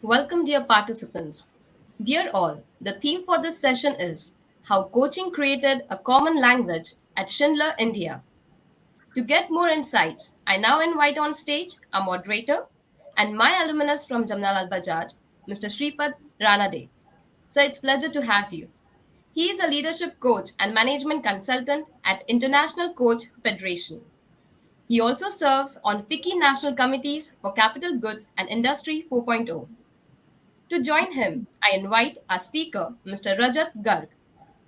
Welcome, dear participants. Dear all, the theme for this session is How Coaching Created a Common Language at Schindler India. To get more insights, I now invite on stage a moderator and my alumnus from Jamnalal Bajaj, Mr. Shripad Ranade. Sir, it's a pleasure to have you. He is a leadership coach and management consultant at International Coach Federation. He also serves on FICCI national committees for capital goods and industry 4.0. To join him, I invite our speaker, Mr. Rajat Garg,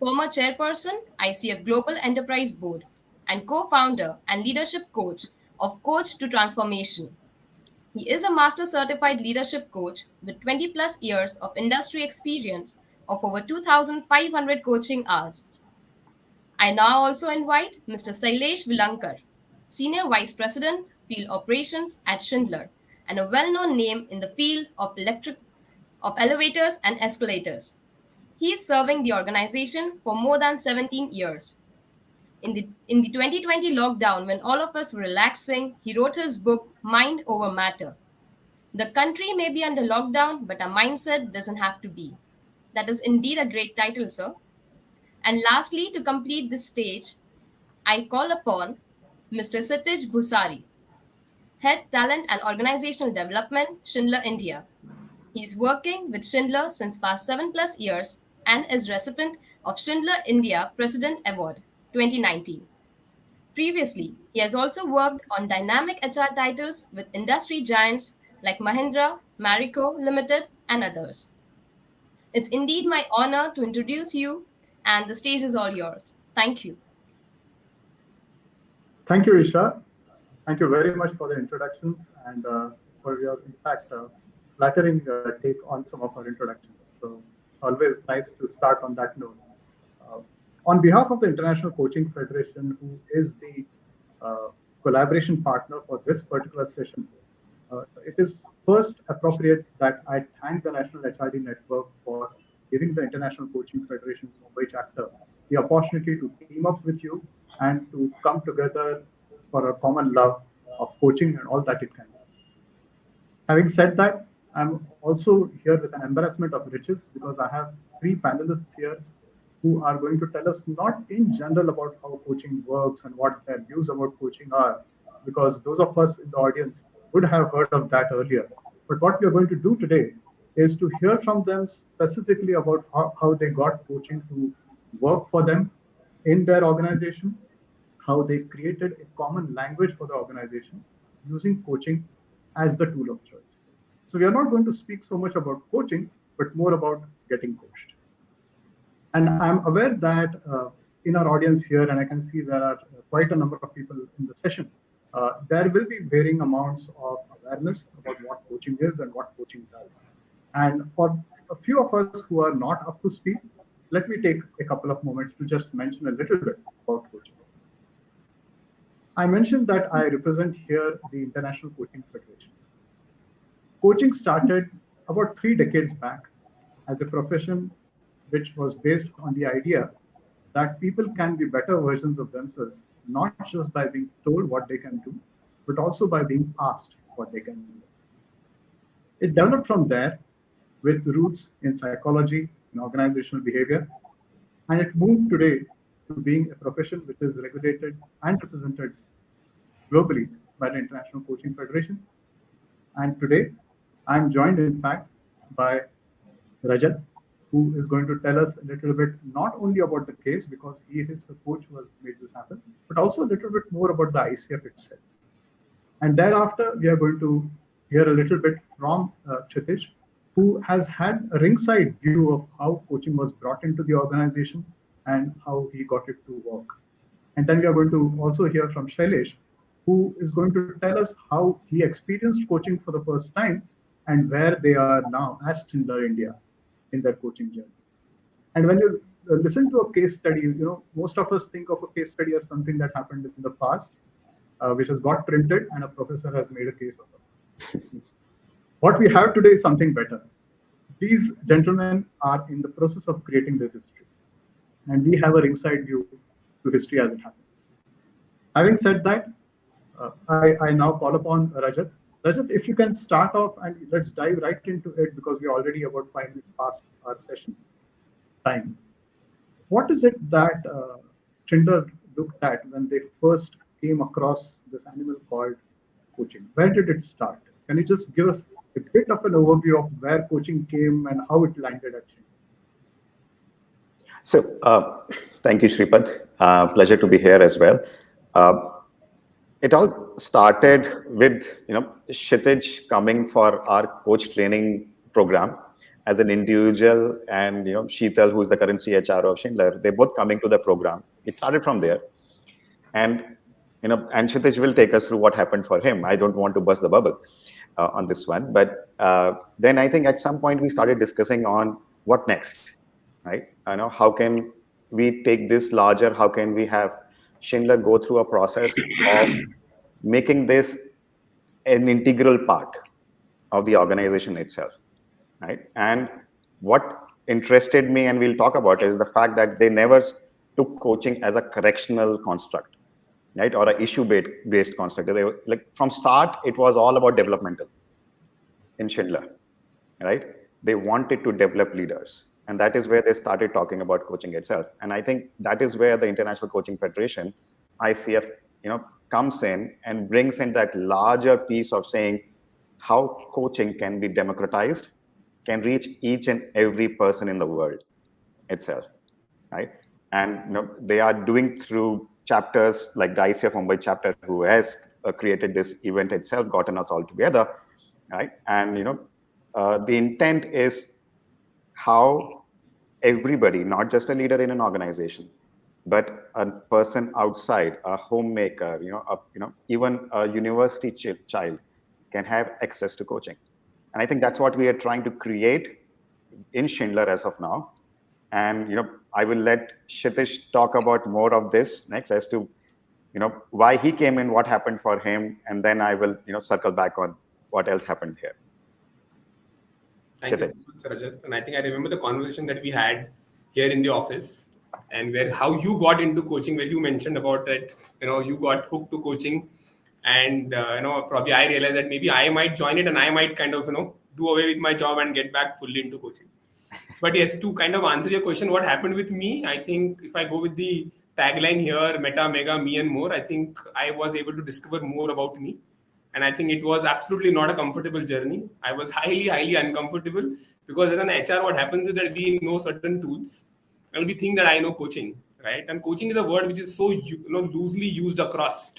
former chairperson, ICF Global Enterprise Board, and co-founder and leadership coach of Coach to Transformation. He is a master certified leadership coach with 20 plus years of industry experience of over 2,500 coaching hours. I now also invite Mr. Sailesh Vilankar, Senior Vice President, Field Operations at Schindler, and a well-known name in the field of elevators and escalators. He is serving the organization for more than 17 years. In the 2020 lockdown, when all of us were relaxing, he wrote his book, Mind Over Matter. The country may be under lockdown, but our mindset doesn't have to be. That is indeed a great title, sir. And lastly, to complete this stage, I call upon Mr. Sitij Bhusari, Head Talent and Organizational Development, Schindler India. He is working with Schindler since past 7 plus years and is recipient of Schindler India President Award 2019. Previously, he has also worked on dynamic HR titles with industry giants like Mahindra, Marico Limited, and others. It's indeed my honor to introduce you, and the stage is all yours. Thank you. Thank you, Isha. Thank you very much for the introductions and for your, in fact, flattering take on some of our introductions. So, always nice to start on that note. Uh, on behalf of the International Coaching Federation, who is the collaboration partner for this particular session, it is first appropriate that I thank the National HRD Network for giving the International Coaching Federation's Mumbai chapter the opportunity to team up with you and to come together for a common love of coaching and all that it can be. Having said that, I'm also here with an embarrassment of riches because I have three panelists here who are going to tell us not in general about how coaching works and what their views about coaching are, because those of us in the audience would have heard of that earlier. But what we are going to do today is to hear from them specifically about how they got coaching to work for them in their organization, how they created a common language for the organization using coaching as the tool of choice. So we are not going to speak so much about coaching, but more about getting coached. And I'm aware that in our audience here, and I can see there are quite a number of people in the session, there will be varying amounts of awareness about what coaching is and what coaching does. And for a few of us who are not up to speed, let me take a couple of moments to just mention a little bit about coaching. I mentioned that I represent here the International Coaching Federation. Coaching started about 3 decades back as a profession which was based on the idea that people can be better versions of themselves, not just by being told what they can do, but also by being asked what they can do. It developed from there with roots in psychology and organizational behavior, and it moved today to being a profession which is regulated and represented globally by the International Coaching Federation. And today, I'm joined, in fact, by Rajat, who is going to tell us a little bit not only about the case, because he is the coach who has made this happen, but also a little bit more about the ICF itself. And thereafter, we are going to hear a little bit from Kshitij, who has had a ringside view of how coaching was brought into the organization and how he got it to work. And then we are going to also hear from Shailesh, who is going to tell us how he experienced coaching for the first time and where they are now as Schindler India in their coaching journey. And when you listen to a case study, most of us think of a case study as something that happened in the past, which has got printed and a professor has made a case of it. What we have today is something better. These gentlemen are in the process of creating this history, and we have a ringside view to history as it happens. Having said that, I now call upon Rajat Rajat, if you can start off and let's dive right into it because we're already about 5 minutes past our session time. What is it that Schindler looked at when they first came across this animal called coaching? Where did it start? Can you just give us a bit of an overview of where coaching came and how it landed at Schindler? So, thank you, Shripad. Pleasure to be here as well. Uh, it all started with Kshitij coming for our coach training program as an individual, and Sheetal, who's the current CHR of Schindler. They both coming to the program. It started from there, and and Kshitij will take us through what happened for him. I don't want to burst the bubble on this one, but then I think at some point we started discussing on what next, right? How can we take this larger? How can we have Schindler go through a process of making this an integral part of the organization itself, right? And what interested me, and we'll talk about, is the fact that they never took coaching as a correctional construct, right, or a issue-based construct. They were, like, from start, it was all about developmental in Schindler, right? They wanted to develop leaders, and that is where they started talking about coaching itself. And I think that is where the International Coaching Federation, ICF, comes in and brings in that larger piece of saying how coaching can be democratized, can reach each and every person in the world itself, right? And they are doing through chapters like the ICF Mumbai chapter, who has created this event itself, gotten us all together, right? And the intent is how everybody, not just a leader in an organization, but a person outside, a homemaker, even a university child, can have access to coaching. And I think that's what we are trying to create in Schindler as of now. And I will let Kshitij talk about more of this next, as to why he came in, what happened for him, and then I will circle back on what else happened here. Thank you so much, Rajat. And I think I remember the conversation that we had here in the office, and where how you got into coaching, where you mentioned about that, you got hooked to coaching, and probably I realized that maybe I might join it and I might kind of do away with my job and get back fully into coaching. But yes, to kind of answer your question, what happened with me, I think if I go with the tagline here, meta, mega, me and more, I think I was able to discover more about me. And I think it was absolutely not a comfortable journey. I was highly, highly uncomfortable, because as an HR, what happens is that we know certain tools and we think that I know coaching, right? And coaching is a word which is so loosely used across.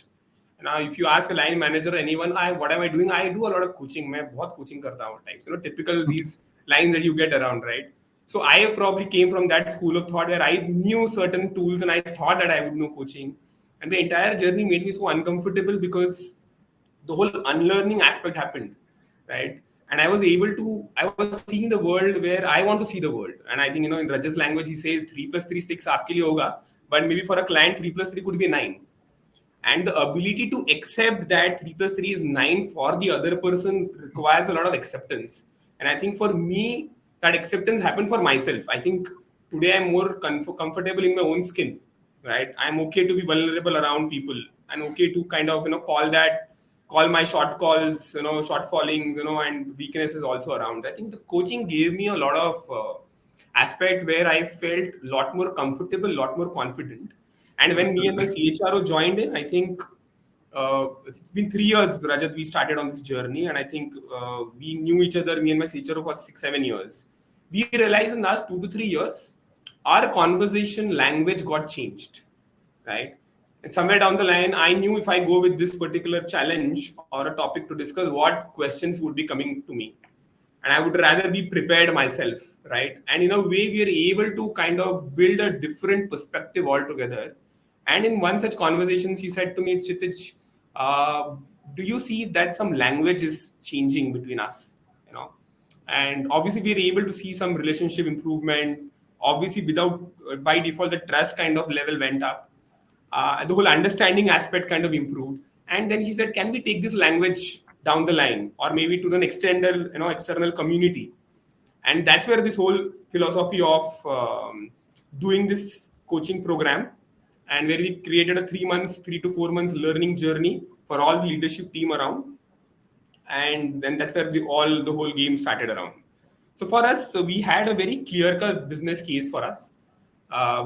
Now, if you ask a line manager or anyone, what am I doing? I do a lot of coaching. मैं बहुत coaching करता हूँ types. Typical these lines that you get around, right? So I probably came from that school of thought where I knew certain tools and I thought that I would know coaching. And the entire journey made me so uncomfortable, because the whole unlearning aspect happened, right? And I was seeing the world where I want to see the world. And I think, in Raj's language, he says 3 plus 3, 6 aapke liye hoga, but maybe for a client, 3 plus 3 could be 9. And the ability to accept that 3 plus 3 is 9 for the other person requires a lot of acceptance. And I think for me, that acceptance happened for myself. I think today I'm more comfortable in my own skin, right? I'm okay to be vulnerable around people, and okay to kind of, call my short calls, short fallings, and weaknesses also around. I think the coaching gave me a lot of aspect where I felt a lot more comfortable, a lot more confident. And when me and my CHRO joined in, I think it's been 3 years, Rajat, we started on this journey. And I think we knew each other, me and my CHRO, for 6, 7 years. We realized in the last 2 to 3 years, our conversation language got changed, right? And somewhere down the line, I knew if I go with this particular challenge or a topic to discuss, what questions would be coming to me. And I would rather be prepared myself, right? And in a way, we are able to kind of build a different perspective altogether. And in one such conversation, she said to me, Kshitij, do you see that some language is changing between us? And obviously we are able to see some relationship improvement. Obviously, without by default, the trust kind of level went up. The whole understanding aspect kind of improved. And then she said, can we take this language down the line, or maybe to an external community? And that's where this whole philosophy of doing this coaching program, and where we created a 3 to 4 months learning journey for all the leadership team around. and then that's where the whole game started around. So for us, so we had a very clear cut business case for us.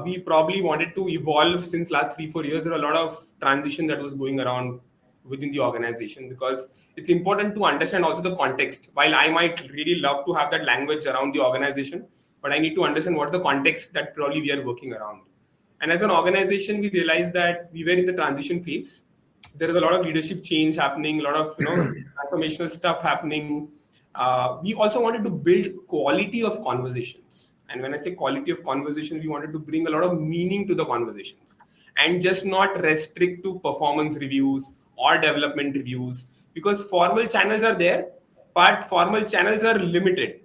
We probably wanted to evolve. Since last 3 4 years there were a lot of transition that was going around within the organization, because it's important to understand also the context. While I might really love to have that language around the organization, but I need to understand what's the context that probably we are working around. And as an organization, we realized that we were in the transition phase. There is a lot of leadership change happening, a lot of transformational stuff happening. We also wanted to build quality of conversations. And when I say quality of conversation, we wanted to bring a lot of meaning to the conversations and just not restrict to performance reviews or development reviews, because formal channels are there, but formal channels are limited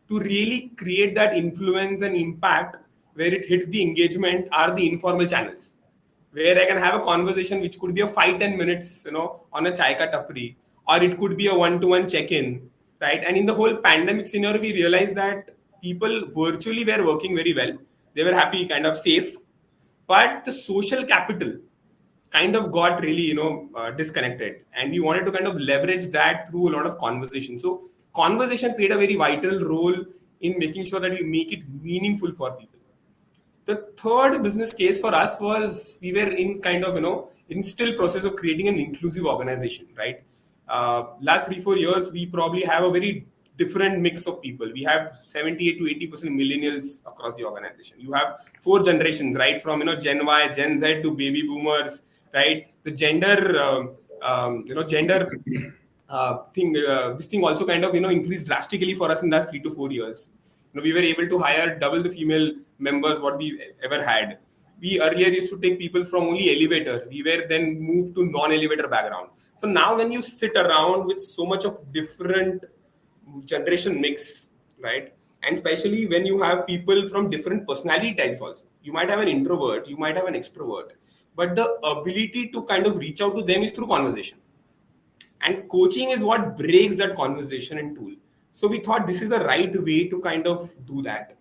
to really create that influence and impact. Where it hits the engagement are the informal channels, where I can have a conversation which could be a 5 10 minutes, on a chai ka tapri, or it could be a one-to-one check-in, right? And in the whole pandemic scenario, we realized that people virtually were working very well. They were happy, kind of safe, but the social capital kind of got really disconnected, and we wanted to kind of leverage that through a lot of conversation. So conversation played a very vital role in making sure that we make it meaningful for people. The third business case for us was we were in kind of in still process of creating an inclusive organization, right? Last 3 4 years we probably have a very different mix of people. We have 78 to 80% millennials across the organization. You have four generations, right? From Gen Y, Gen Z to baby boomers, right? The gender thing, this thing also kind of increased drastically for us in the last 3 to 4 years. We were able to hire double the female members what we ever had. We earlier used to take people from only elevator. We were then moved to non-elevator background. So now when you sit around with so much of different generation mix, right? And especially when you have people from different personality types also. You might have an introvert, you might have an extrovert, but the ability to kind of reach out to them is through conversation, and coaching is what breaks that conversation and tool. So we thought this is a right way to kind of do that.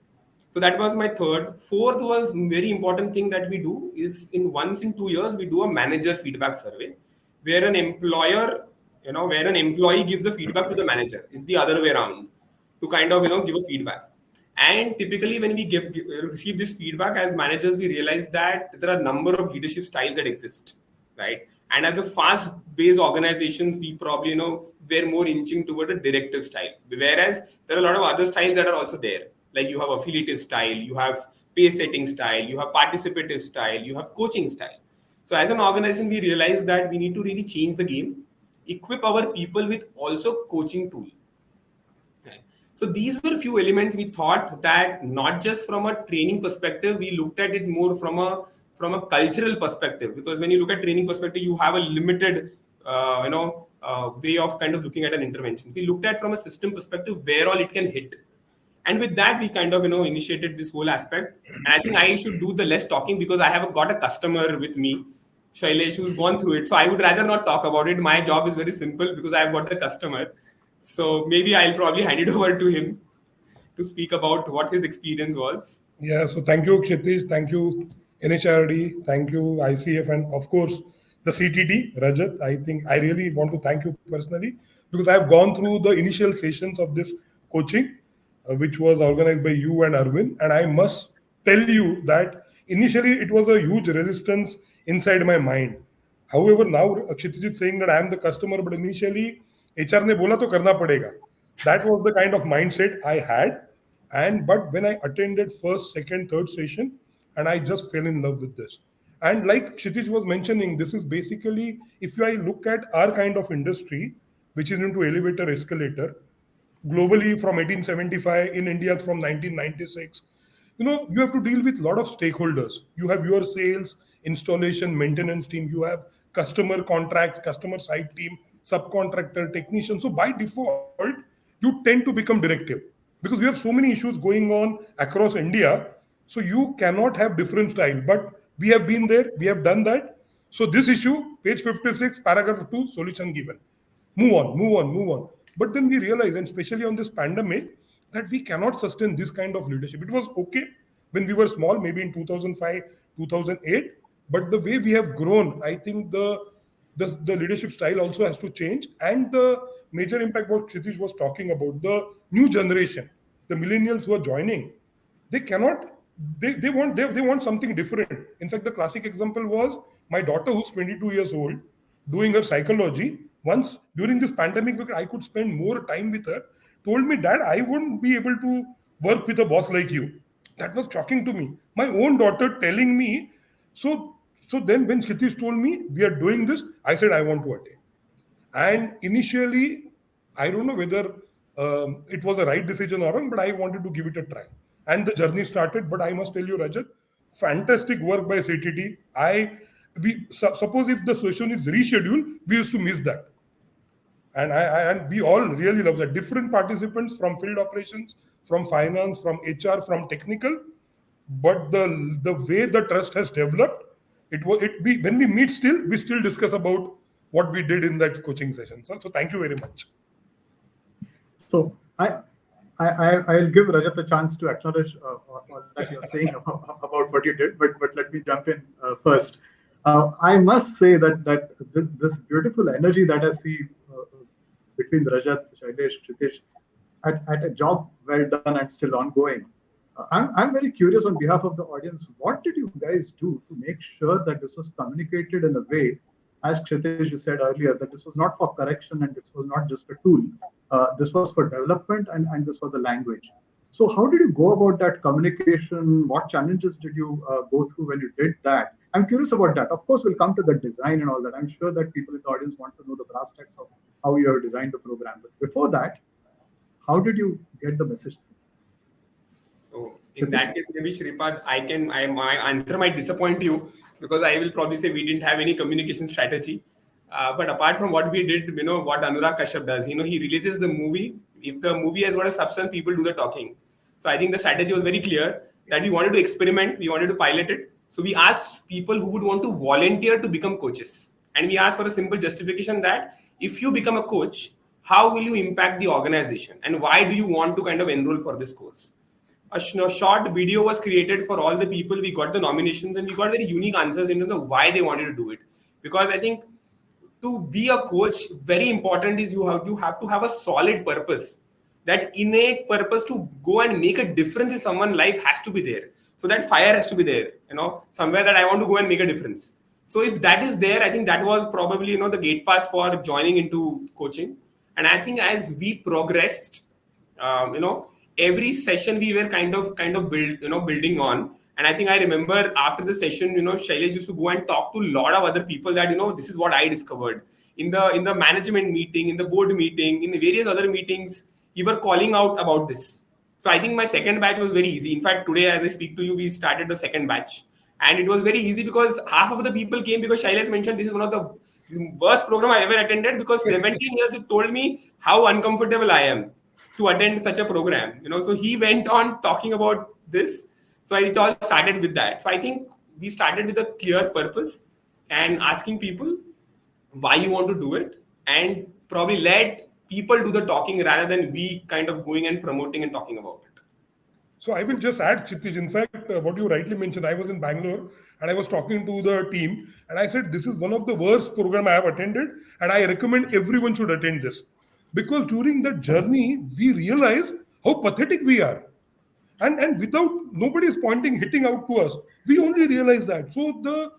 So that was my third. Fourth was very important thing that we do is in once in 2 years we do a manager feedback survey, where an employer, where an employee gives a feedback to the manager. It's the other way around, to kind of give a feedback. And typically when we receive this feedback as managers, we realize that there are a number of leadership styles that exist, right? And as a fast-based organizations, we probably we're more inching toward a directive style. Whereas there are a lot of other styles that are also there. Like you have affiliative style, you have pace setting style, you have participative style, you have coaching style. So as an organization, we realize that we need to really change the game, equip our people with also coaching tool. Right. So these were a few elements we thought that not just from a training perspective, we looked at it more from a cultural perspective. Because when you look at training perspective, you have a limited way of kind of looking at an intervention. We looked at from a system perspective where all it can hit. And with that, we kind of initiated this whole aspect. And I think I should do the less talking because I have got a customer with me, Shailesh, who's gone through it. So I would rather not talk about it. My job is very simple because I've got the customer. So maybe I'll probably hand it over to him to speak about what his experience was. Yeah, so thank you, Kshitish. Thank you, NHRD. Thank you, ICF, and of course, the CTT, Rajat. I think I really want to thank you personally because I've gone through the initial sessions of this coaching, which was organized by you and Arvind. And I must tell you that initially it was a huge resistance inside my mind. However, now Kshitij is saying that I am the customer, but initially HR ने बोला तो करना पड़ेगा. That was the kind of mindset I had. And but when I attended first, second, third session, and I just fell in love with this. And like Kshitij was mentioning, this is basically, if I look at our kind of industry, which is into elevator, escalator, globally from 1875, in India from 1996, you have to deal with a lot of stakeholders. You have your sales, installation, maintenance team, you have customer contracts, customer side team, subcontractor, technician. So by default, you tend to become directive because we have so many issues going on across India. So you cannot have different style, but we have been there, we have done that. So this issue, page 56, paragraph 2, solution given. Move on, move on, move on. But then we realize, and especially on this pandemic, that we cannot sustain this kind of leadership. It was okay when we were small, maybe in 2005, 2008. But the way we have grown, I think the the leadership style also has to change. And the major impact what Kshitish was talking about, the new generation, the millennials who are joining, they cannot, they want something different. In fact, the classic example was my daughter, who's 22 years old, doing her psychology. Once during this pandemic, because I could spend more time with her, told me, Dad, I wouldn't be able to work with a boss like you. That was shocking to me. My own daughter telling me. So then when Kshitish told me we are doing this, I said I want to attend. And initially, I don't know whether it was a right decision or wrong, but I wanted to give it a try. And the journey started. But I must tell you, Rajat, fantastic work by CTT. Suppose if the session is rescheduled, we used to miss that. And we all really love that. Different participants from field operations, from finance, from HR, from technical. But the way the trust has developed, when we meet still, we still discuss about what we did in that coaching session. So thank you very much. So I'll give Rajat a chance to acknowledge all that you're saying about what you did, but let me jump in first. I must say that this beautiful energy that I see between Rajat, Shailesh, Kshitish, at a job well done and still ongoing. I'm very curious on behalf of the audience, what did you guys do to make sure that this was communicated in a way, as Kshitish, you said earlier, that this was not for correction and this was not just a tool. This was for development and this was a language. So how did you go about that communication? What challenges did you go through when you did that? I'm curious about that. Of course, we'll come to the design and all that. I'm sure that people in the audience want to know the brass tacks of how you have designed the program. But before that, how did you get the message through? So in that case, maybe Shripad, my answer might disappoint you because I will probably say we didn't have any communication strategy. But apart from what we did, what Anurag Kashyap does, he releases the movie. If the movie has got a substance, people do the talking. So I think the strategy was very clear that we wanted to experiment, we wanted to pilot it. So we asked people who would want to volunteer to become coaches. And we asked for a simple justification that if you become a coach, how will you impact the organization? And why do you want to kind of enroll for this course? A short video was created for all the people. We got the nominations and we got very unique answers in terms of why they wanted to do it. Because I think to be a coach, very important is you have to have a solid purpose. That innate purpose to go and make a difference in someone's life has to be there. So that fire has to be there, somewhere that I want to go and make a difference. So if that is there, I think that was probably, the gate pass for joining into coaching. And I think as we progressed, every session we were kind of building on. And I think I remember after the session, Shailesh used to go and talk to a lot of other people that, this is what I discovered. In the management meeting, in the board meeting, in the various other meetings, we were calling out about this. So I think my second batch was very easy. In fact, today, as I speak to you, we started the second batch. And it was very easy because half of the people came because Shailesh mentioned this is one of the worst program I ever attended because 17 years it told me how uncomfortable I am to attend such a program. So he went on talking about this. So it all started with that. So I think we started with a clear purpose and asking people why you want to do it and probably let people do the talking rather than we kind of going and promoting and talking about it. So I will just add, Kshitish, in fact, what you rightly mentioned, I was in Bangalore and I was talking to the team and I said, this is one of the worst program I have attended and I recommend everyone should attend this. Because during that journey, we realize how pathetic we are. And without, nobody is hitting out to us. We only realize that. So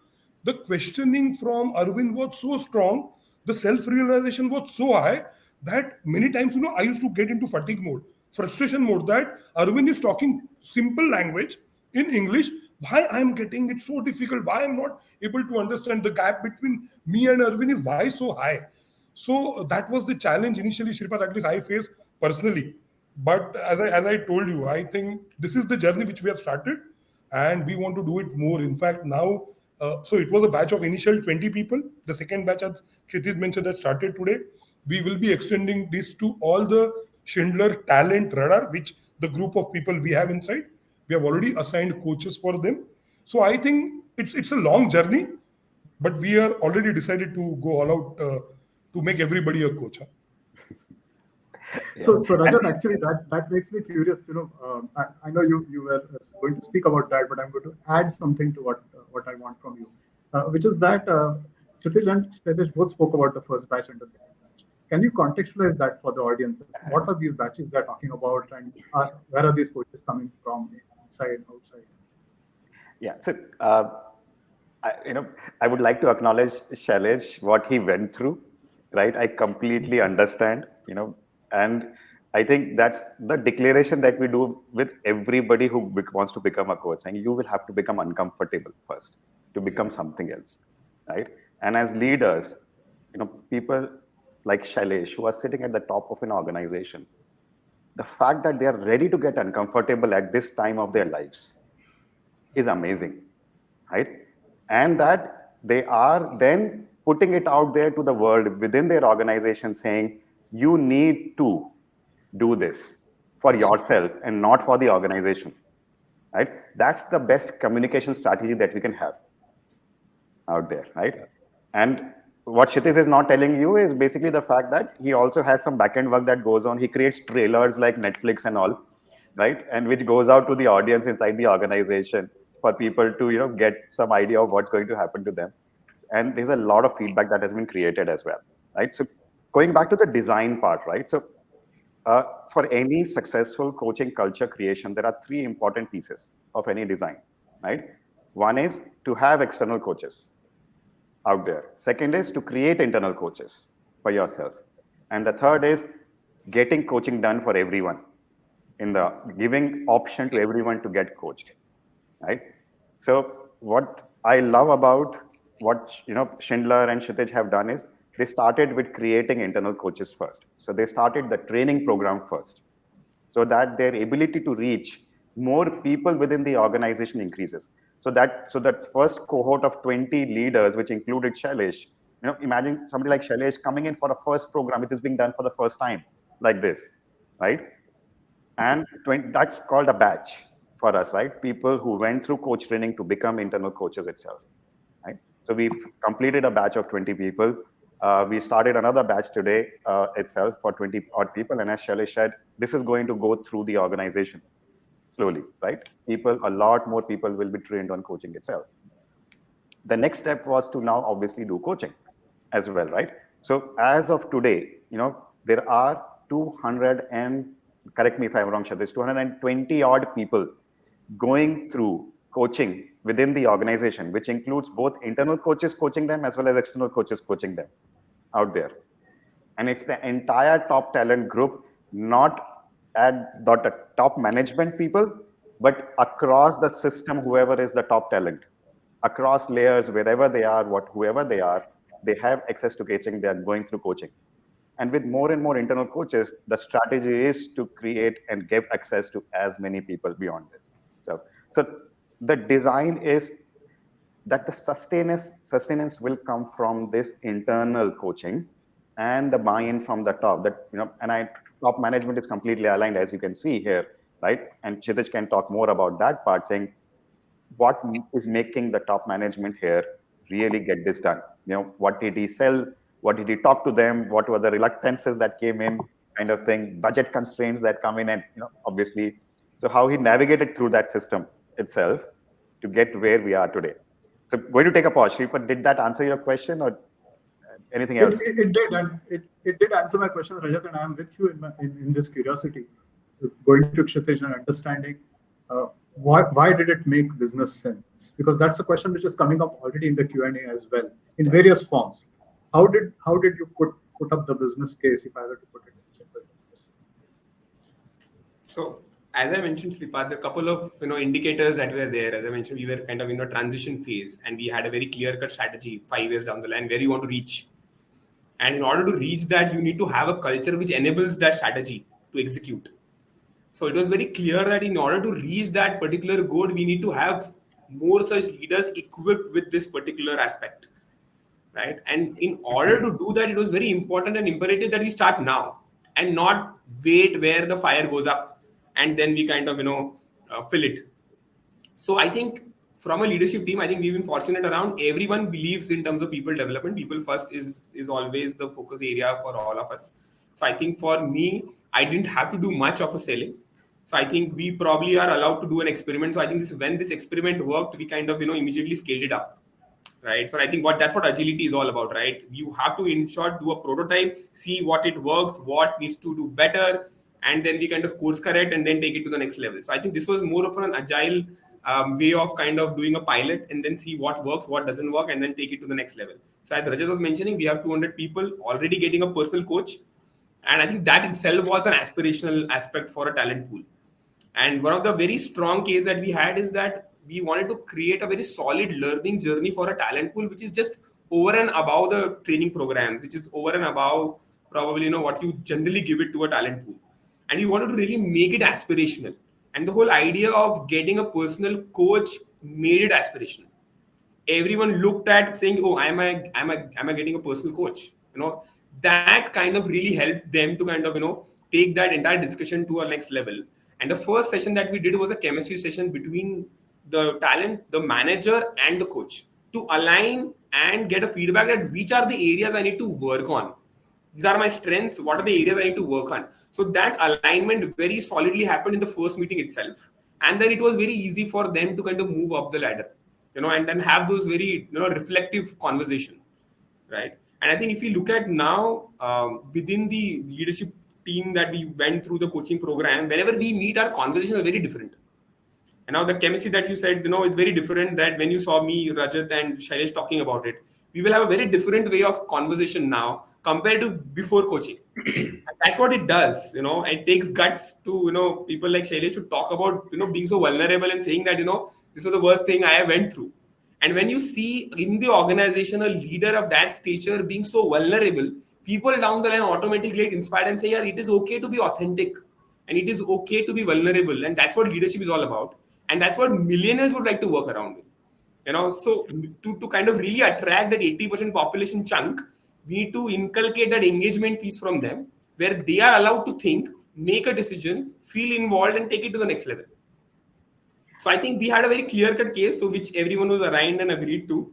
the questioning from Arvind was so strong, the self-realization was so high that many times, I used to get into fatigue mode, frustration mode that Arvind is talking simple language in English. Why I'm getting it so difficult? Why I'm not able to understand? The gap between me and Arvind is why so high? So that was the challenge initially, Shripad, at least I faced personally. But as I told you, I think this is the journey which we have started and we want to do it more. In fact, now, so it was a batch of initial 20 people. The second batch, as Kshitish mentioned, that started today. We will be extending this to all the Schindler Talent Radar, which the group of people we have inside. We have already assigned coaches for them. So I think it's a long journey, but we are already decided to go all out to make everybody a coach. So Rajat, actually, that makes me curious. I know you were going to speak about that, but I'm going to add something to what I want from you, which is that Kshitij and Shailesh both spoke about the first batch and the second batch. Can you contextualize that for the audiences? What are these batches they're talking about, and where are these coaches coming from, inside, outside? Yeah. So, I would like to acknowledge Shailesh, what he went through, right? I completely understand, and I think that's the declaration that we do with everybody who wants to become a coach. And you will have to become uncomfortable first to become something else, right? And as leaders, people like Shailesh who are sitting at the top of an organization, the fact that they are ready to get uncomfortable at this time of their lives is amazing, right? And that they are then putting it out there to the world within their organization saying, you need to do this for yourself and not for the organization, right? That's the best communication strategy that we can have out there, right? And what Kshitij is not telling you is basically the fact that he also has some backend work that goes on. He creates trailers like Netflix and all, right? And which goes out to the audience inside the organization for people to get some idea of what's going to happen to them. And there's a lot of feedback that has been created as well, right? So going back to the design part, right? So for any successful coaching culture creation, there are three important pieces of any design, right? One is to have external coaches out there. Second is to create internal coaches for yourself. And the third is getting coaching done for everyone in the giving option to everyone to get coached, right? So what I love about what Schindler and Kshitij have done is they started with creating internal coaches first. So they started the training program first, so that their ability to reach more people within the organization increases. So that first cohort of 20 leaders, which included Shailesh, imagine somebody like Shailesh coming in for a first program, which is being done for the first time, like this, right? And that's called a batch for us, right? People who went through coach training to become internal coaches itself, right? So we've completed a batch of 20 people. We started another batch today itself for 20 odd people. And as Shailesh said, this is going to go through the organization slowly, right? A lot more people will be trained on coaching itself. The next step was to now obviously do coaching as well, right? So as of today, there are 200 and, correct me if I'm wrong, Shadish, 220 odd people going through coaching within the organization, which includes both internal coaches coaching them as well as external coaches coaching them out there. And it's the entire top talent group, not at the top management people, but across the system, whoever is the top talent, across layers, wherever they are, whoever they are, they have access to coaching, they are going through coaching. And with more and more internal coaches, the strategy is to create and give access to as many people beyond this. So the design is that the sustenance will come from this internal coaching and the buy-in from the top. Top management is completely aligned, as you can see here, right? And Kshitij can talk more about that part, saying what is making the top management here really get this done. What did he sell? What did he talk to them? What were the reluctances that came in, kind of thing, budget constraints that come in, and obviously, so how he navigated through that system itself to get where we are today. So going to take a pause. Shripad, did that answer your question or anything else? It did, and it did answer my question, Rajat, and I'm with you in this curiosity, going to Kshitij and understanding why did it make business sense? Because that's a question which is coming up already in the Q&A as well, in various forms. How did you put up the business case, if I were to put it in simple terms? So as I mentioned, Sripad, a couple of indicators that were there. As I mentioned, we were kind of in a transition phase, and we had a very clear-cut strategy 5 years down the line where you want to reach. And in order to reach that, you need to have a culture which enables that strategy to execute. So it was very clear that in order to reach that particular goal, we need to have more such leaders equipped with this particular aspect, right? And in order to do that, it was very important and imperative that we start now and not wait where the fire goes up and then we kind of fill it. So I think from a leadership team, I think we've been fortunate around everyone believes in terms of people development. People first is always the focus area for all of us. So I think for me, I didn't have to do much of a selling. So I think we probably are allowed to do an experiment. So I think when this experiment worked, we kind of immediately scaled it up, right? So I think that's what agility is all about, right? You have to in short do a prototype, see what it works, what needs to do better, and then we kind of course correct and then take it to the next level. So I think this was more of an agile way of kind of doing a pilot and then see what works, what doesn't work, and then take it to the next level. So as Rajat was mentioning, we have 200 people already getting a personal coach, and I think that itself was an aspirational aspect for a talent pool. And one of the very strong case that we had is that we wanted to create a very solid learning journey for a talent pool, which is just over and above the training programs, which is over and above probably what you generally give it to a talent pool. And we wanted to really make it aspirational. And the whole idea of getting a personal coach made it aspirational. Everyone looked at saying, "Oh, am I getting a personal coach?" That kind of really helped them to kind of take that entire discussion to a next level. And the first session that we did was a chemistry session between the talent, the manager, and the coach to align and get a feedback that which are the areas I need to work on. These are my strengths. What are the areas I need to work on? So that alignment very solidly happened in the first meeting itself, and then it was very easy for them to kind of move up the ladder, and then have those very reflective conversation, right? And I think if you look at now within the leadership team that we went through the coaching program, whenever we meet, our conversations are very different. And now the chemistry that you said, it's very different that when you saw me, Rajat and Shailesh talking about it, we will have a very different way of conversation now compared to before coaching. And that's what it does. It takes guts to, people like Shailesh to talk about, being so vulnerable and saying that, this was the worst thing I went through. And when you see in the organization a leader of that stature being so vulnerable, people down the line automatically get inspired and say, yeah, it is okay to be authentic and it is okay to be vulnerable. And that's what leadership is all about. And that's what millennials would like to work around with. So to kind of really attract that 80% population chunk, we need to inculcate that engagement piece from them where they are allowed to think, make a decision, feel involved, and take it to the next level. So I think we had a very clear-cut case, so which everyone was aligned and agreed to,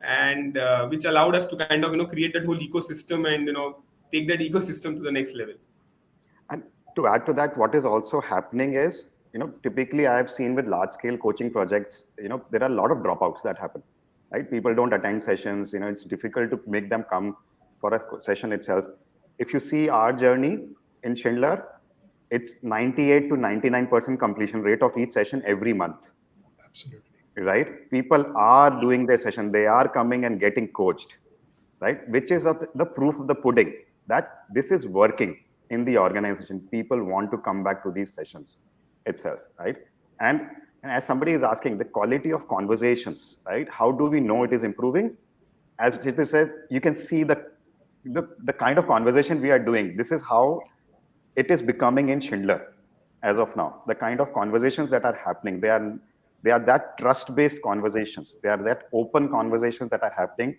and which allowed us to kind of create that whole ecosystem and take that ecosystem to the next level. And to add to that, what is also happening is, typically I have seen with large scale coaching projects, there are a lot of dropouts that happen, right? People don't attend sessions, it's difficult to make them come for a session itself. If you see our journey in Schindler, it's 98 to 99% completion rate of each session every month. Absolutely. Right? People are doing their session. They are coming and getting coached, right? Which is the proof of the pudding that this is working in the organization. People want to come back to these sessions itself, right? And as somebody is asking, the quality of conversations, right? How do we know it is improving? As Chitra says, you can see the kind of conversation we are doing. This is how it is becoming in Schindler as of now. The kind of conversations that are happening, they are that trust-based conversations. They are that open conversations that are happening.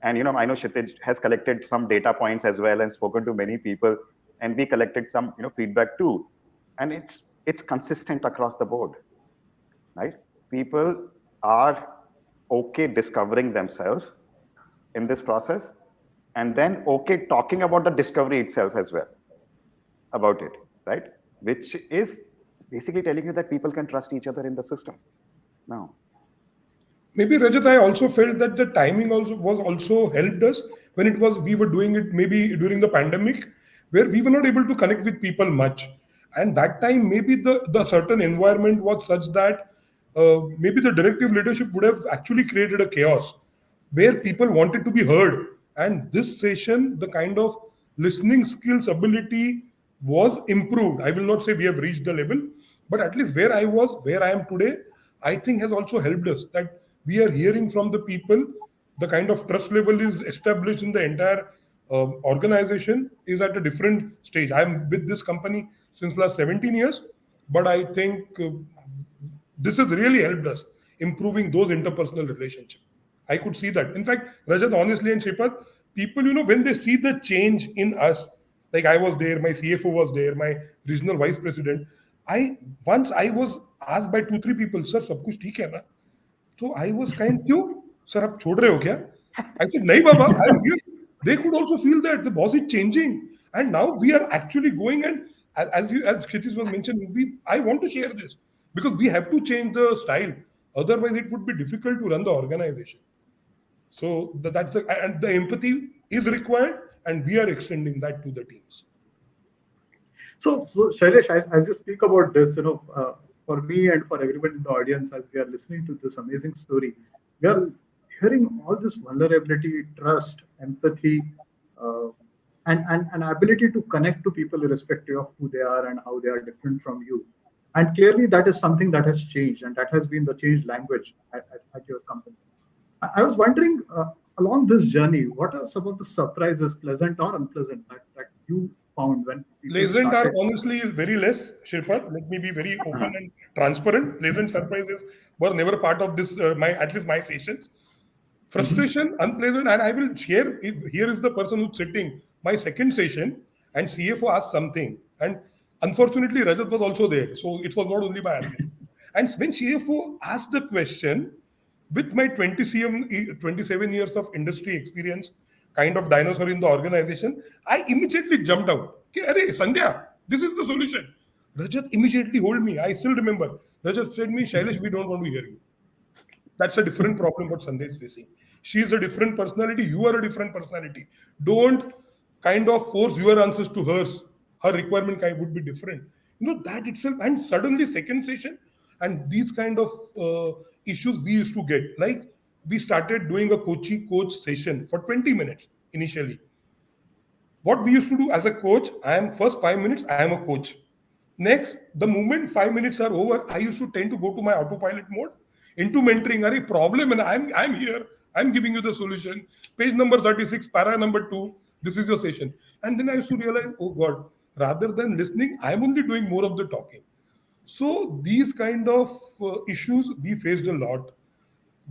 And I know Kshitij has collected some data points as well and spoken to many people, and we collected some feedback too. And it's consistent across the board, right? People are okay discovering themselves in this process, and then okay talking about the discovery itself as well, about it, right? Which is basically telling you that people can trust each other in the system now. Maybe Rajat, I also felt that the timing also helped us when we were doing it maybe during the pandemic, where we were not able to connect with people much, and that time maybe the certain environment was such that maybe the directive leadership would have actually created a chaos where people wanted to be heard, and this session, the kind of listening skills ability was improved. I will not say we have reached the level, but at least where I am today, I think has also helped us that we are hearing from the people. The kind of trust level is established in the entire organization is at a different stage. I'm with this company since last 17 years, but I think this has really helped us improving those interpersonal relationships. I could see that. In fact, Rajat, honestly, and Shepard, people, when they see the change in us, like I was there, my CFO was there, my regional vice president. I was asked by 2-3 people, sir, सब कुछ ठीक है ना? So I was kind, क्यों? Sir, आप छोड़ रहे हो क्या? I said, नहीं Baba, I'm here. They could also feel that the boss is changing. And now we are actually going, and as Kshitij was mentioning, I want to share this because we have to change the style. Otherwise, it would be difficult to run the organization. So and the empathy is required, and we are extending that to the teams. So Shailesh, as you speak about this, for me and for everyone in the audience, as we are listening to this amazing story, we are hearing all this vulnerability, trust, empathy, uh, and ability to connect to people irrespective of who they are and how they are different from you. And clearly, that is something that has changed, and that has been the changed language at your company. I was wondering, along this journey, what are some of the surprises, pleasant or unpleasant, that you found when people Pleasant are started? honestly very less, Shirpat. Let me be very open and transparent. Pleasant surprises were never part of this, at least my sessions. Mhm. Frustration, unpleasant, and I will share. Here is the person who's sitting. My second session, and CFO asked something, and unfortunately, Rajat was also there, so it was not only by admin. And when CFO asked the question, with my 27 years of industry experience, kind of dinosaur in the organization, I immediately jumped out. Okay, Arey, Sandhya, this is the solution. Rajat immediately hold me. I still remember. Rajat said me, Shailesh, we don't want to hear you. That's a different problem what Sandhya is facing. She is a different personality. You are a different personality. Don't kind of force your answers to hers. Her requirement would be different. That itself. And suddenly, second session, and these kind of issues we used to get. Like we started doing a coach session for 20 minutes initially. What we used to do as a coach, I am first 5 minutes, I am a coach. Next, the moment 5 minutes are over, I used to tend to go to my autopilot mode into mentoring. Are a problem, and I'm here. I'm giving you the solution. Page number 36, para number 2. This is your session. And then I used to realize, oh God, rather than listening, I'm only doing more of the talking. So these kind of issues we faced a lot.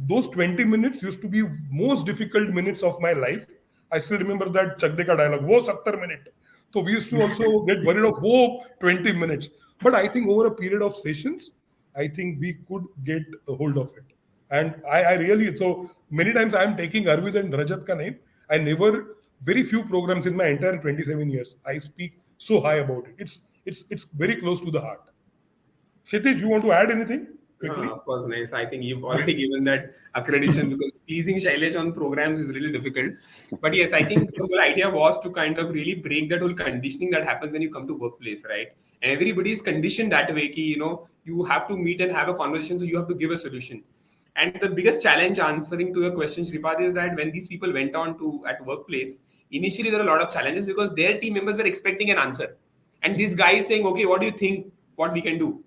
Those 20 minutes used to be most difficult minutes of my life. I still remember that Chakdeka dialogue, wo 70 minute. So we used to also get worried of, whoa, 20 minutes. But I think over a period of sessions, I think we could get a hold of it. And I really, so many times I'm taking Arvind and Rajat ka name. I never, very few programs in my entire 27 years, I speak so high about it. It's very close to the heart. Kshitij, you want to add anything quickly? Of course, nice. I think you've already given that accreditation because pleasing Shailesh on programs is really difficult. But yes, I think the whole idea was to kind of really break that whole conditioning that happens when you come to workplace, right? And everybody is conditioned that way, ki, you have to meet and have a conversation, so you have to give a solution. And the biggest challenge answering to your question, Shripad, is that when these people went on to at workplace, initially there were a lot of challenges because their team members were expecting an answer. And this guy is saying, okay, what do you think what we can do?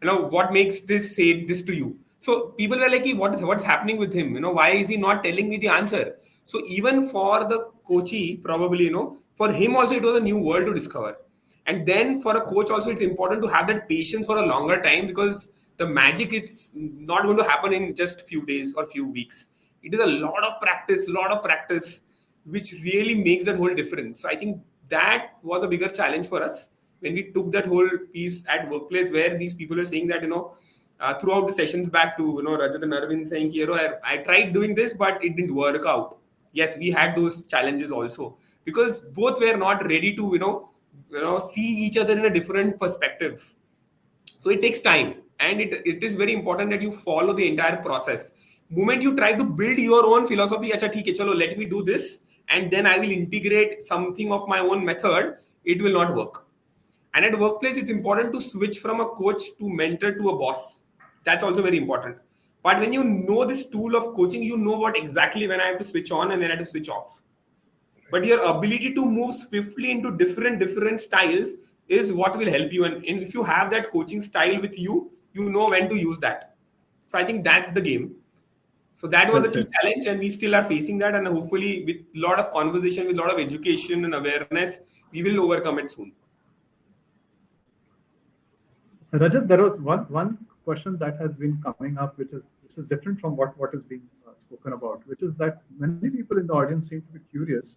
What makes this say this to you? So people were like, what's happening with him? Why is he not telling me the answer? So even for the coachee, probably, for him also it was a new world to discover. And then for a coach also, it's important to have that patience for a longer time because the magic is not going to happen in just few days or few weeks. It is a lot of practice, which really makes that whole difference. So I think that was a bigger challenge for us when we took that whole piece at workplace where these people are saying that, throughout the sessions back to, Rajat and Arvind saying, I tried doing this, but it didn't work out. Yes, we had those challenges also because both were not ready to, see each other in a different perspective. So it takes time, and it is very important that you follow the entire process. Moment you try to build your own philosophy, acha theek hai, chalo, let me do this, and then I will integrate something of my own method, it will not work. And at workplace, it's important to switch from a coach to mentor to a boss. That's also very important. But when you know this tool of coaching, you know what exactly when I have to switch on and when I have to switch off. But your ability to move swiftly into different styles is what will help you. And if you have that coaching style with you, you know when to use that. So I think that's the game. So that was Well a key said. challenge, and we still are facing that. And hopefully, with a lot of conversation, with a lot of education and awareness, we will overcome it soon. Rajat, there was one question that has been coming up, which is different from what is being spoken about, which is that many people in the audience seem to be curious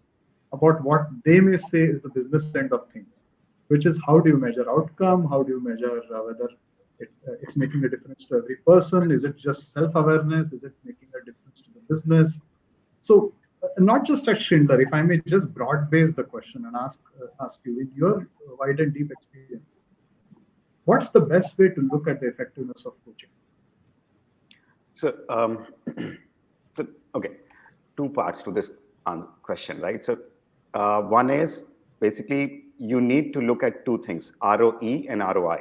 about what they may say is the business end of things, which is how do you measure outcome, how do you measure whether it's making a difference to every person, is it just self-awareness, is it making a difference to the business? So not just at Schindler, if I may just broad base the question and ask you in your wide and deep experience, what's the best way to look at the effectiveness of coaching? So, So, okay, two parts to this question, right? So, one is basically you need to look at two things, ROE and ROI.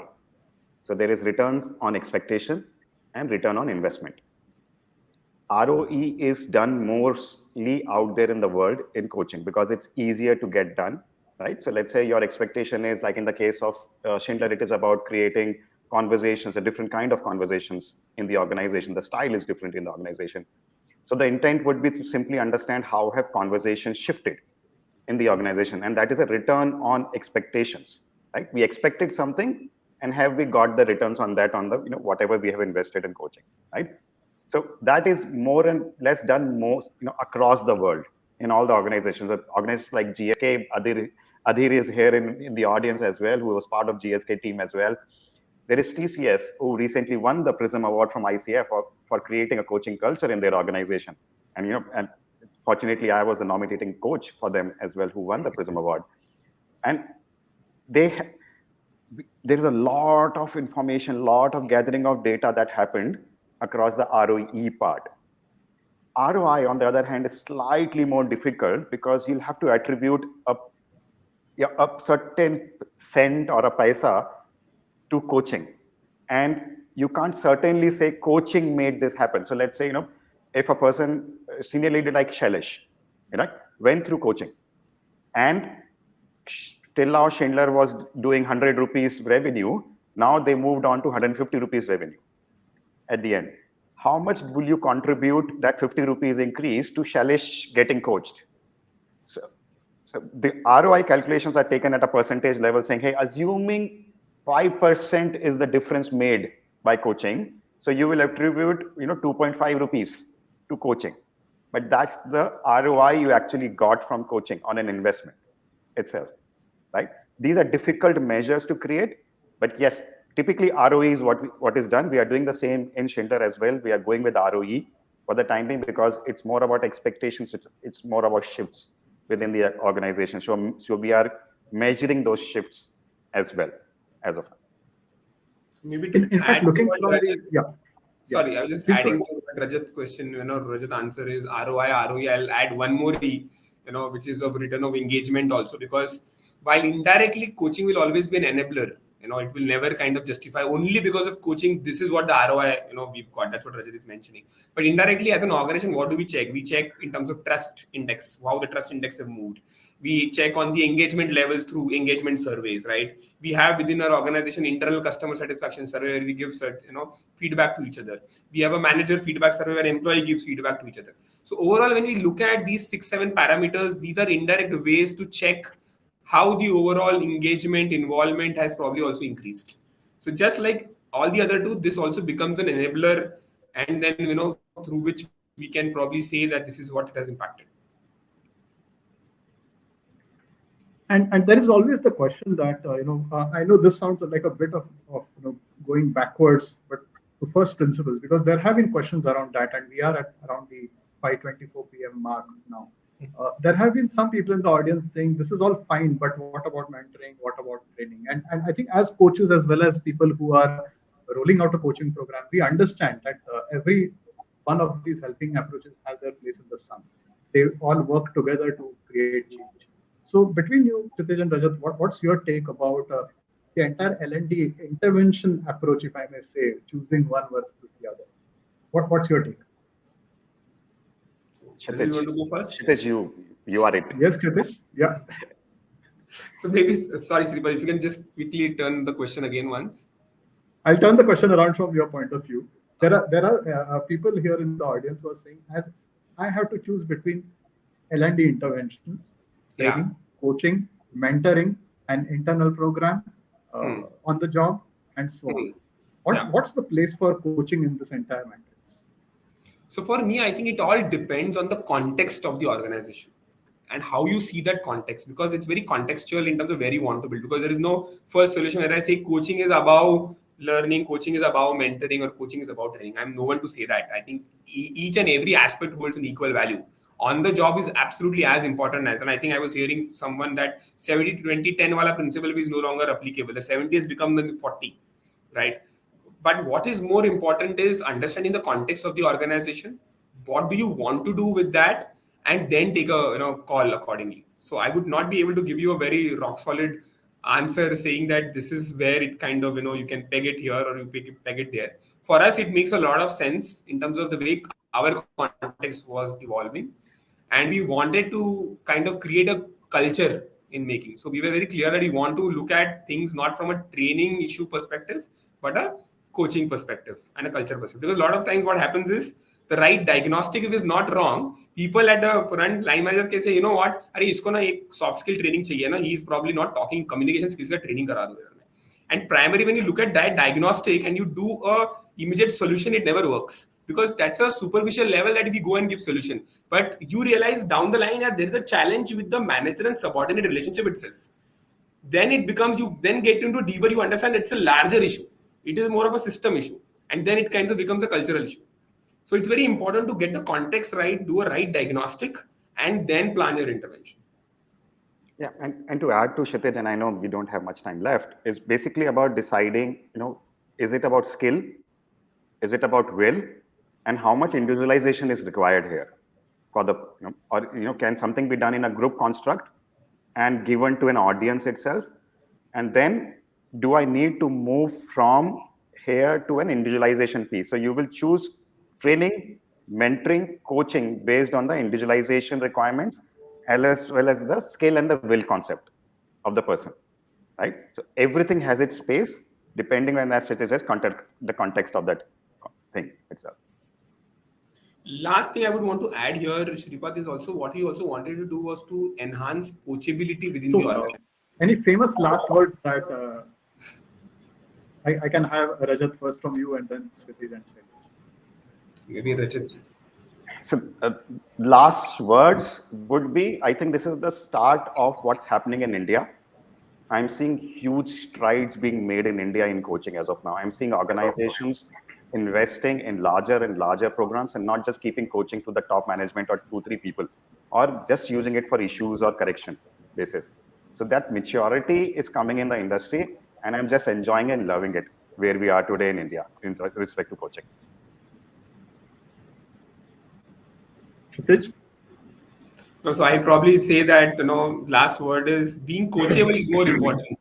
So, there is returns on expectation and return on investment. ROE is done mostly out there in the world in coaching because it's easier to get done, right? So let's say your expectation is like in the case of Schindler, it is about creating conversations, a different kind of conversations in the organization. The style is different in the organization. So the intent would be to simply understand how have conversations shifted in the organization, and that is a return on expectations, right? We expected something, and have we got the returns on that on the whatever we have invested in coaching, right? So that is more and less done more across the world in all the organizations. Organizations like GSK, Adhir is here in the audience as well, who was part of GSK team as well. There is TCS, who recently won the Prism Award from ICF for creating a coaching culture in their organization. And fortunately, I was the nominating coach for them as well, who won the Prism Award. And there is a lot of information, lot of gathering of data that happened across the ROE part. ROI, on the other hand, is slightly more difficult because you'll have to attribute a certain cent or a paisa to coaching. And you can't certainly say coaching made this happen. So let's say, if a person, senior leader like Shailesh, went through coaching, and till now Schindler was doing 100 rupees revenue, now they moved on to 150 rupees revenue at the end. How much will you contribute that 50 rupees increase to Shailesh getting coached? So the ROI calculations are taken at a percentage level, saying, hey, assuming 5% is the difference made by coaching, so you will attribute 2.5 rupees to coaching. But that's the ROI you actually got from coaching on an investment itself, right? These are difficult measures to create, but yes, typically ROE is what is done. We are doing the same in Schindler as well. We are going with ROE for the time being because it's more about expectations. It's more about shifts within the organization. So we are measuring those shifts as well as of now. So maybe to In add fact, looking to from what the sorry, I was just please go adding ahead. to what Rajat question. Rajat answer is ROI, ROE. I'll add one more E, which is of return of engagement also, because while indirectly coaching will always be an enabler, it will never kind of justify only because of coaching. This is what the ROI, we've got. That's what Rajat is mentioning. But indirectly, as an organization, what do we check? We check in terms of trust index, how the trust index have moved. We check on the engagement levels through engagement surveys, right? We have within our organization internal customer satisfaction survey where we give feedback to each other. We have a manager feedback survey where employee gives feedback to each other. So overall, when we look at these 6-7 parameters, these are indirect ways to check how the overall engagement involvement has probably also increased. So just like all the other two, this also becomes an enabler, and then through which we can probably say that this is what it has impacted. And there is always the question that I know this sounds like a bit of going backwards, but to first principles, because there have been questions around that, and we are at around the 5:24 p.m. mark now. There have been some people in the audience saying this is all fine, but what about mentoring? What about training? And I think as coaches as well as people who are rolling out a coaching program, we understand that every one of these helping approaches has their place in the sun. They all work together to create change. So between you, Kshitij and Rajat, what's your take about the entire L&D intervention approach, if I may say, choosing one versus the other? What's your take? Kshitij, you want to go first? Kshitij, you are it. Yes, Kshitij? Yeah. So maybe, sorry, Sripal, if you can just quickly turn the question again once. I'll turn the question around from your point of view. There are people here in the audience who are saying, as I have to choose between L&D interventions, training, coaching, mentoring, an internal program on the job, and so on. What's the place for coaching in this entire matrix? So for me, I think it all depends on the context of the organization and how you see that context, because it's very contextual in terms of where you want to build, because there is no first solution where I say coaching is about learning, coaching is about mentoring, or coaching is about training. I'm no one to say that. I think each and every aspect holds an equal value. On the job is absolutely as important as, and I think I was hearing someone that 70-20-10 wala principle is no longer applicable. The 70 has become the 40, right? But what is more important is understanding the context of the organization, what do you want to do with that, and then take a call accordingly. So I would not be able to give you a very rock solid answer saying that this is where it kind of you can peg it here or you peg it there. For us, it makes a lot of sense in terms of the way our context was evolving, and we wanted to kind of create a culture in making. So we were very clear that we want to look at things not from a training issue perspective, but a coaching perspective and a culture perspective. Because a lot of times what happens is the right diagnostic if is not wrong, people at the front line managers can say, you know what, अरे इसको ना एक soft skill training चाहिए ना, he is probably not talking communication skills का training करा दो यार. And primarily, when you look at that diagnostic and you do a immediate solution, it never works because that's a superficial level that we go and give solution. But you realize down the line that there is a challenge with the manager and subordinate relationship itself. Then it becomes, you then get into deeper, you understand it's a larger issue. It is more of a system issue, and then it kind of becomes a cultural issue. So it's very important to get the context right, do a right diagnostic, and then plan your intervention. Yeah, and to add to Kshitij, and I know we don't have much time left, is basically about deciding, is it about skill? Is it about will? And how much individualization is required here for the, can something be done in a group construct and given to an audience itself? And then do I need to move from here to an individualization piece? So you will choose training, mentoring, coaching based on the individualization requirements as well as the skill and the will concept of the person, right? So everything has its space depending on that strategist the context of that thing itself. Last thing I would want to add here, Shripad, is also what he also wanted to do was to enhance coachability within the organization. Any famous last words that I can have Rajat first from you and then Kshitij and Shailesh. Maybe Rajat. So last words would be, I think this is the start of what's happening in India. I'm seeing huge strides being made in India in coaching as of now. I'm seeing organizations investing in larger and larger programs and not just keeping coaching to the top management or 2-3 people or just using it for issues or correction basis. So that maturity is coming in the industry and I'm just enjoying and loving it where we are today in India in respect to coaching. Kshitij? No, so I probably say that last word is being coachable is more important.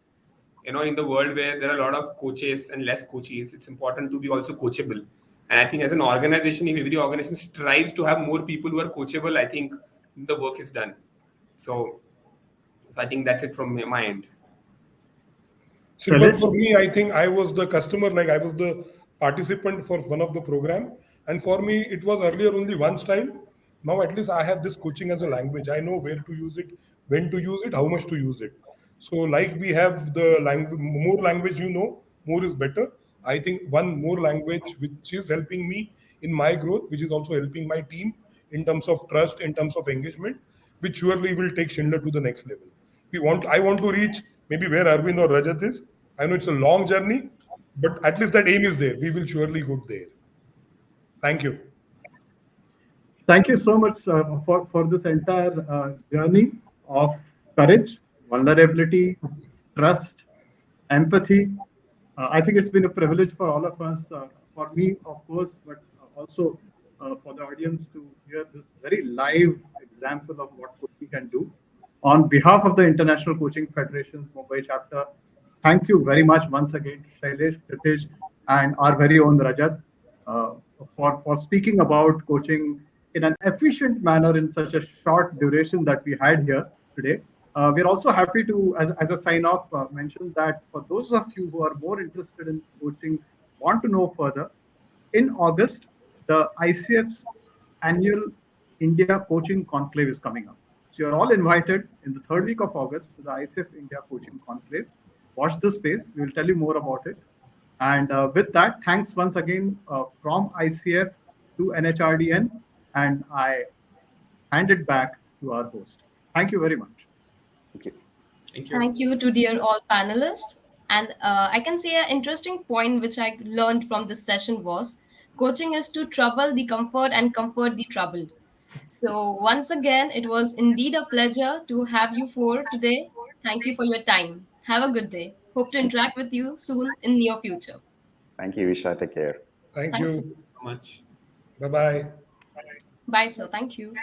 In the world where there are a lot of coaches and less coaches, it's important to be also coachable. And I think as an organization, if every organization strives to have more people who are coachable, I think the work is done. So I think that's it from my end. But for me, I think I was the customer, like I was the participant for one of the program. And for me, it was earlier only one style. Now at least I have this coaching as a language. I know where to use it, when to use it, how much to use it. So like we have the language, more language, more is better. I think one more language which is helping me in my growth, which is also helping my team in terms of trust, in terms of engagement, which surely will take Schindler to the next level. I want to reach maybe where Arvind or Rajat is. I know it's a long journey, but at least that aim is there. We will surely go there. Thank you. Thank you so much for this entire journey of courage, vulnerability, trust, empathy. I think it's been a privilege for all of us, for me, of course, but also for the audience to hear this very live example of what coaching can do. On behalf of the International Coaching Federation's Mumbai chapter, thank you very much once again, Shailesh, Kshitij, and our very own Rajat for speaking about coaching in an efficient manner in such a short duration that we had here today. We're also happy to, as a sign off, mention that for those of you who are more interested in coaching, want to know further, in August, the ICF's annual India Coaching Conclave is coming up. So you're all invited in the third week of August to the ICF India Coaching Conclave. Watch the space. We'll tell you more about it. And with that, thanks once again from ICF to NHRDN. And I hand it back to our host. Thank you very much. Thank you. Thank you. Thank you to dear all panelists. And I can say an interesting point which I learned from this session was coaching is to trouble the comfort and comfort the troubled. So once again, it was indeed a pleasure to have you four today. Thank you for your time. Have a good day. Hope to interact with you soon in near future. Thank you, Isha. Take care. Thank Thank you. you. So much. Bye-bye. Bye, sir. Thank you.